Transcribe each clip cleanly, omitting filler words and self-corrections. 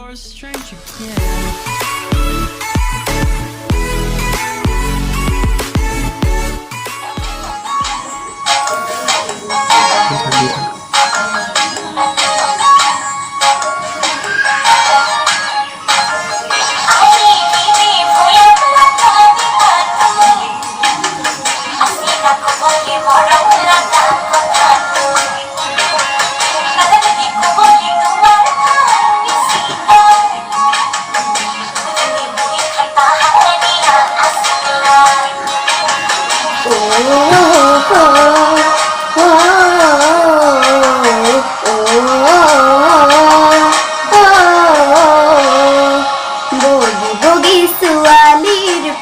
a stranger, yeah.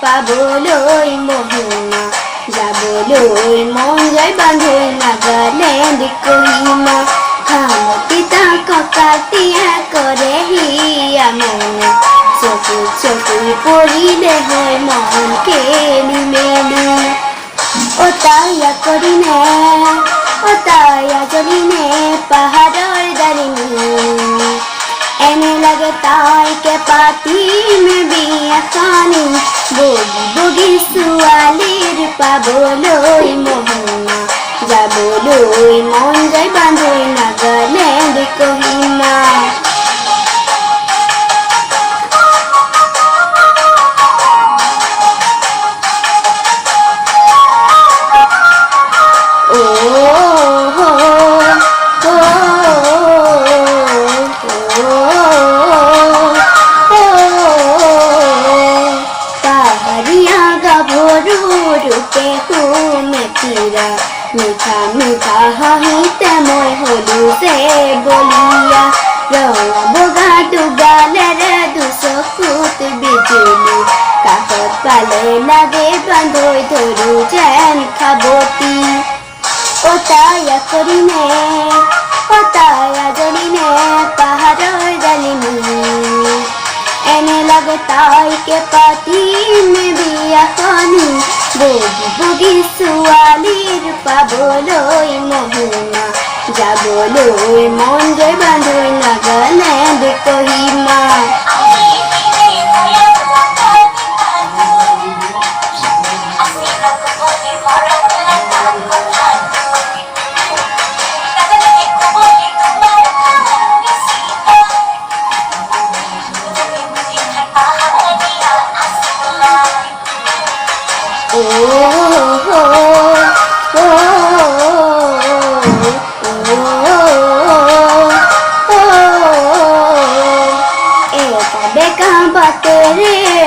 পাবলৈ মহিমা যাবলৈ মন যায় বান্ধৈ নাগালেণ্ড কহিমা খামতিতা ককাতিয়া কৰে হিয়া মনে চকু চকু পৰিলে হয় মন খেলি মেলি অতায়া কৰিনে অতায়া জলিনে পাহাৰৰ দাৰিনী এনে লাগে তাইকে পাতিম বিয়াখানি বগী বগী ছোৱালীৰ পাবলৈ মহিমা যাবলৈ মন যায় বান্ধৈ নাগালেণ্ড কহিমা মিঠা মিঠা হাঁহিতে মই হলো যে বলিয়া ৰঙা বগা দুগালেৰে দুচকুত বিজুলি কাষত পালে লাগে বান্ধৈ ধৰো যেন খাবতি অতায়া কৰিনে অতায়া জলিনে পাহাৰৰ ডালিমী এনে লাগে তাইকে পাতিম বিয়াখনি বগী বগী ছোৱালীৰ পাবলৈ মহিমা যাবলৈ মন যায় বান্ধৈ নাগালেণ্ড কহিমা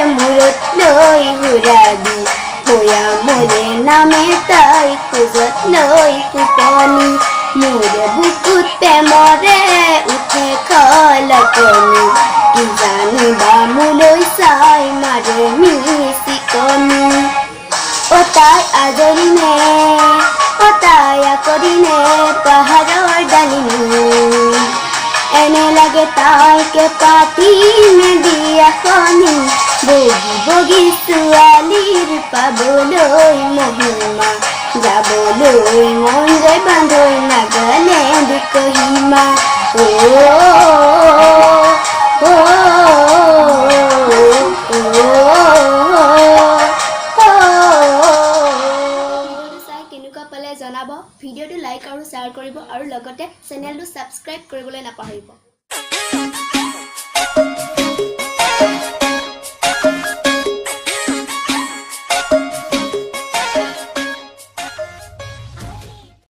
মূৰত লৈ ঘূৰাবি ভয়া মোৰে নামে তাই খোজত লৈ ফুটনি মোৰে বুকুত প্ৰেমৰে উঠে খলকনি কি জানিবা মোলৈ চাই মাৰে মিচিকনি অতাই আজৰিনে অতায়া কৰিনে পাহাৰৰ ডালিমী এনে লাগে তাইকে পাতিম বিয়াখনি বগী বগী ছোৱালীৰ পাবলৈ মহিমা যাবলৈ মন যায় বান্ধৈ নাগালেণ্ড কহিমা কেনেকুৱা পালে জনাব ভিডিঅ'টো লাইক আৰু শ্বেয়াৰ কৰিব আৰু লগতে চেনেলটো ছাবস্ক্ৰাইব কৰিবলৈ নাপাহৰিব